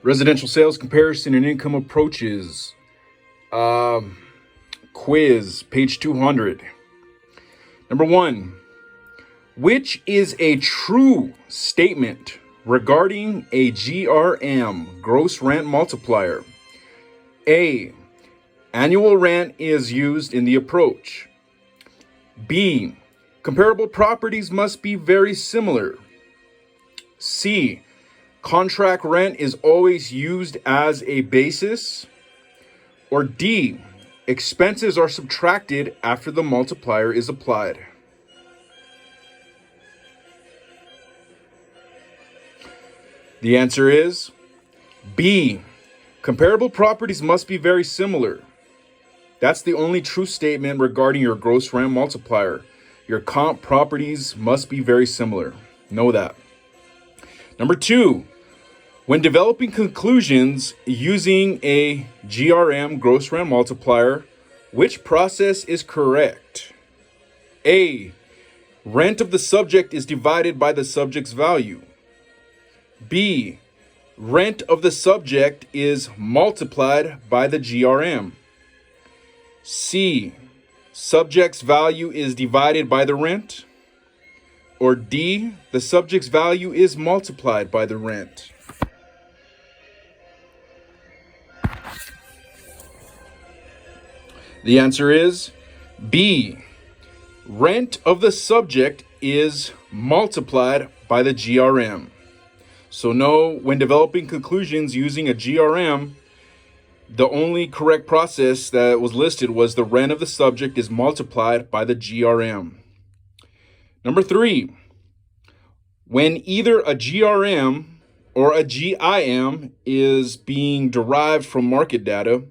Residential sales comparison and income approaches. Quiz, page 200. Number 1. Which is a true statement regarding a GRM, gross rent multiplier? A. Annual rent is used in the approach. B. Comparable properties must be very similar. C. Contract rent is always used as a basis. Or D. Expenses are subtracted after the multiplier is applied. The answer is B. Comparable properties must be very similar. That's the only true statement regarding your gross rent multiplier. Your comp properties must be very similar. Know that. Number 2, when developing conclusions using a GRM, gross rent multiplier, which process is correct? A. Rent of the subject is divided by the subject's value. B. Rent of the subject is multiplied by the GRM. C. Subject's value is divided by the rent. Or D. The subject's value is multiplied by the rent. The answer is B. Rent of the subject is multiplied by the GRM. So no, when developing conclusions using a GRM, the only correct process that was listed was the rent of the subject is multiplied by the GRM. Number 3, when either a GRM or a GIM is being derived from market data,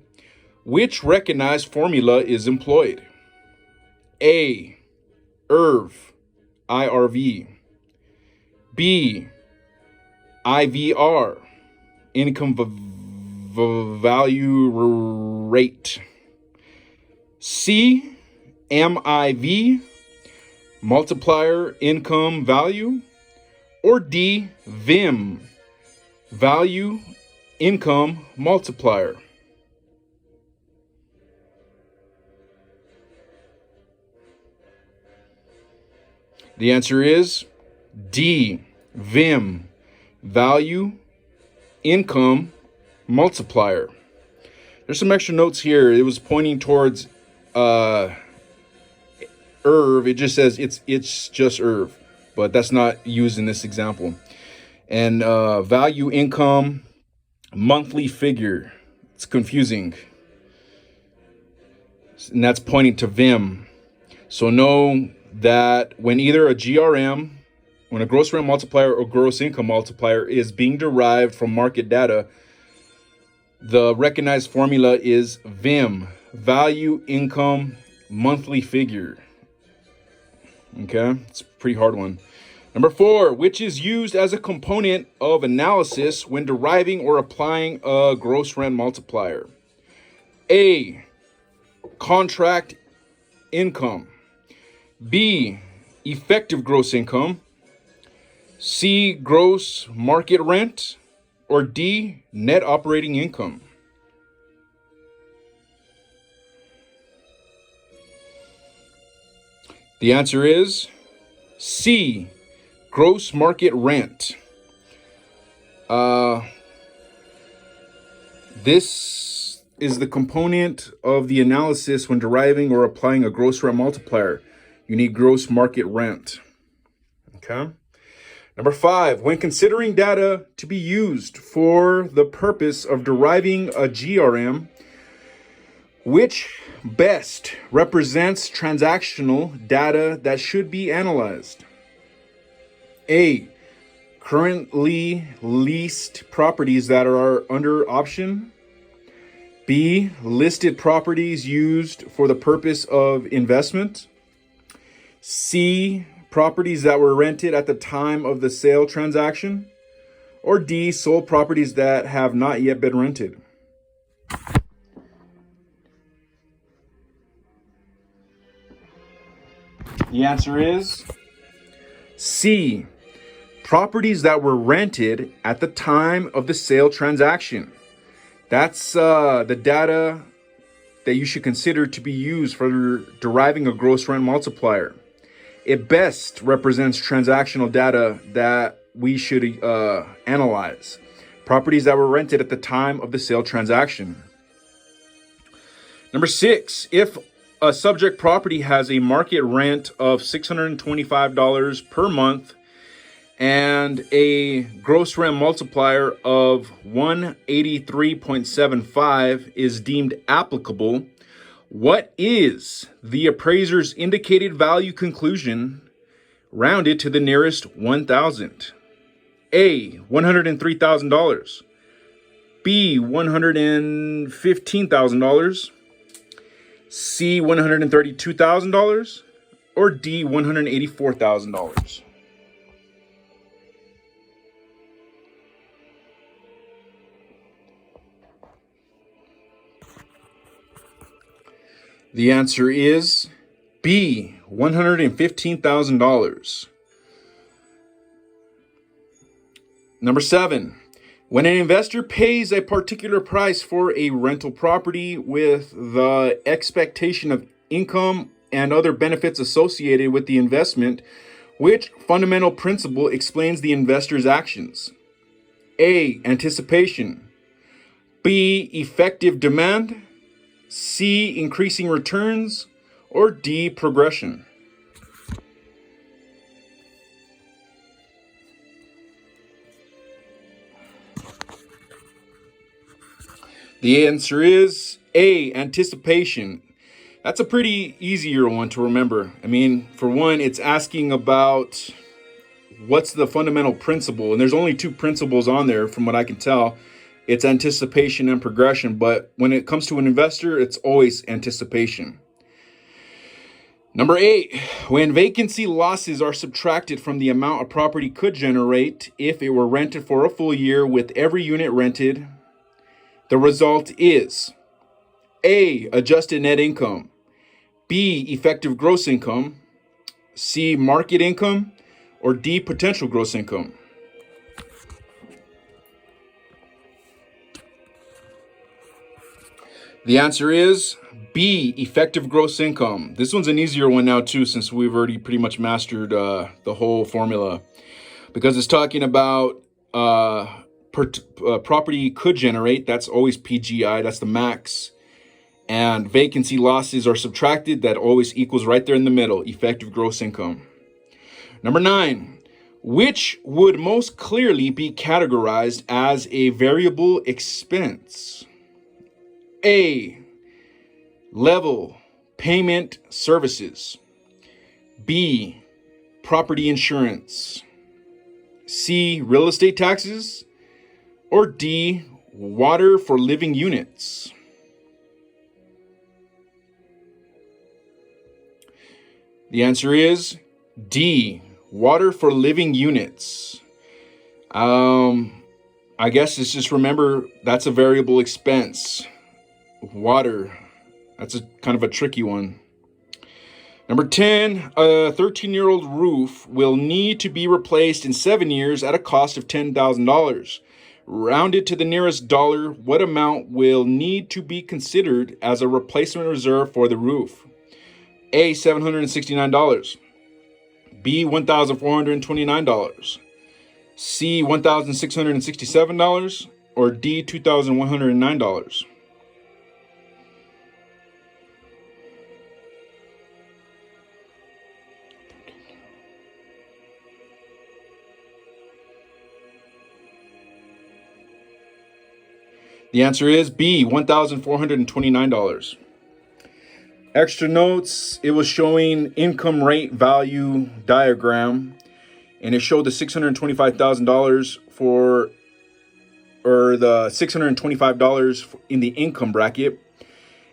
which recognized formula is employed? A. IRV, IRV. B. IVR, income value rate. C. MIV, multiplier income value. Or D. VIM, value income multiplier. The answer is D. VIM, value income multiplier. There's some extra notes here. It was pointing towards IRV. It just says it's just IRV, but that's not used in this example. And value income monthly figure. It's confusing. And that's pointing to VIM. So know that when either a GRM, when a gross rent multiplier or gross income multiplier is being derived from market data, the recognized formula is VIM, value income monthly figure. Okay, it's a pretty hard one. Number 4, which is used as a component of analysis when deriving or applying a gross rent multiplier? A. Contract income. B. Effective gross income. C. Gross market rent. Or D. Net operating income. The answer is C. Gross market rent. This is the component of the analysis when deriving or applying a gross rent multiplier. You need gross market rent. Okay. Number 5, when considering data to be used for the purpose of deriving a GRM, which best represents transactional data that should be analyzed? A. Currently leased properties that are under option. B. Listed properties used for the purpose of investment. C. Properties that were rented at the time of the sale transaction. Or D. Sold properties that have not yet been rented. The answer is C. properties that were rented at the time of the sale transaction. That's the data that you should consider to be used for deriving a gross rent multiplier. It best represents transactional data that we should analyze. Properties that were rented at the time of the sale transaction. Number 6, if a subject property has a market rent of $625 per month and a gross rent multiplier of 183.75 is deemed applicable, what is the appraiser's indicated value conclusion rounded to the nearest 1,000? A, $103,000. B, $115,000. C, $132,000. Or D, $184,000. The answer is B, $115,000. Number 7, when an investor pays a particular price for a rental property with the expectation of income and other benefits associated with the investment, which fundamental principle explains the investor's actions? A, anticipation. B, effective demand. C, increasing returns. Or D, progression. The answer is A, anticipation. That's a pretty easier one to remember. I mean, for one, it's asking about what's the fundamental principle. And there's only 2 principles on there from what I can tell. It's anticipation and progression. But when it comes to an investor, it's always anticipation. Number 8, when vacancy losses are subtracted from the amount a property could generate if it were rented for a full year with every unit rented, the result is A, adjusted net income. B, effective gross income. C, market income. Or D, potential gross income. The answer is B, effective gross income. This one's an easier one now too, since we've already pretty much mastered the whole formula, because it's talking about property could generate. That's always PGI. That's the max. And vacancy losses are subtracted. That always equals right there in the middle, effective gross income. Number 9, which would most clearly be categorized as a variable expense? A, level payment services. B, property insurance. C, real estate taxes. Or D, water for living units. The answer is D, water for living units. I guess it's just remember that's a variable expense. Water, that's a kind of a tricky one. Number 10, a 13-year-old roof will need to be replaced in 7 years at a cost of $10,000. Rounded to the nearest dollar, what amount will need to be considered as a replacement reserve for the roof? A, $769. B, $1,429. C, $1,667. Or D, $2,109. The answer is B, $1,429. Extra notes, it was showing income rate value diagram, and it showed the $625,000 the $625 in the income bracket,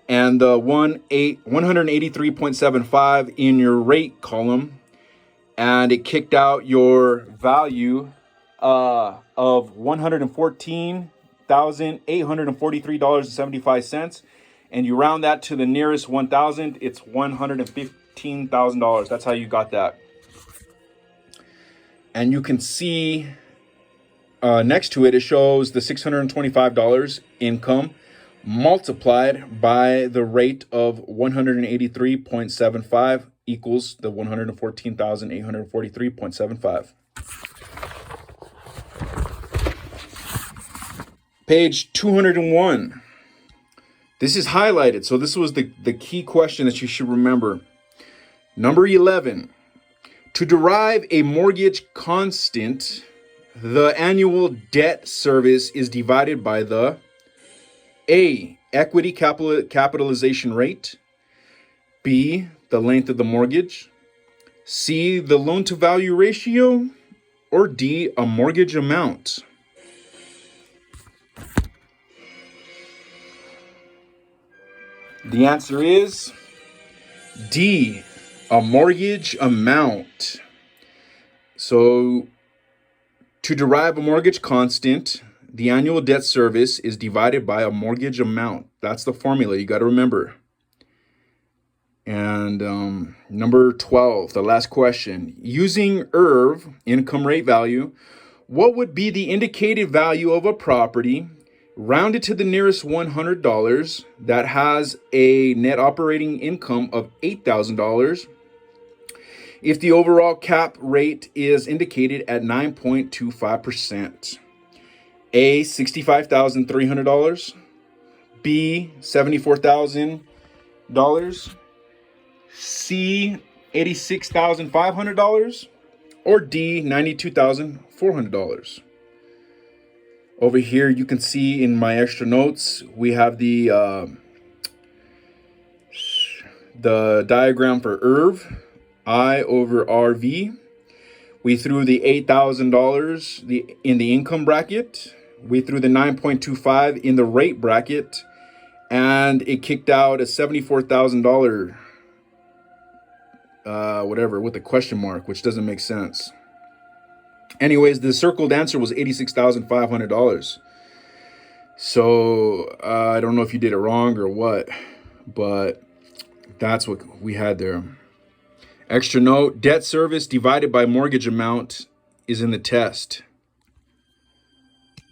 and the 183.75 in your rate column, and it kicked out your value of $114,843.75, and you round that to the nearest 1,000, it's $115,000. That's how you got that. And you can see next to it, it shows the $625 income multiplied by the rate of 183.75 equals the 114,843.75. Page 201. This is highlighted, so this was the key question that you should remember. Number 11. To derive a mortgage constant, the annual debt service is divided by the A, equity capitalization rate, B, the length of the mortgage, C, the loan to value ratio, or D, a mortgage amount. The answer is D, a mortgage amount. So to derive a mortgage constant, the annual debt service is divided by a mortgage amount. That's the formula you got to remember. And number 12, the last question. Using IRV, income rate value, what would be the indicated value of a property rounded to the nearest $100 that has a net operating income of $8,000 if the overall cap rate is indicated at 9.25%? A, $65,300, B, $74,000, C, $86,500, or D, $92,400. Over here, you can see in my extra notes, we have the diagram for IRV, I over RV. We threw the $8,000 in the income bracket. We threw the 9.25 in the rate bracket, and it kicked out a $74,000 whatever with a question mark, which doesn't make sense. Anyways, the circled answer was $86,500. So I don't know if you did it wrong or what, but that's what we had there. Extra note, debt service divided by mortgage amount is in the test.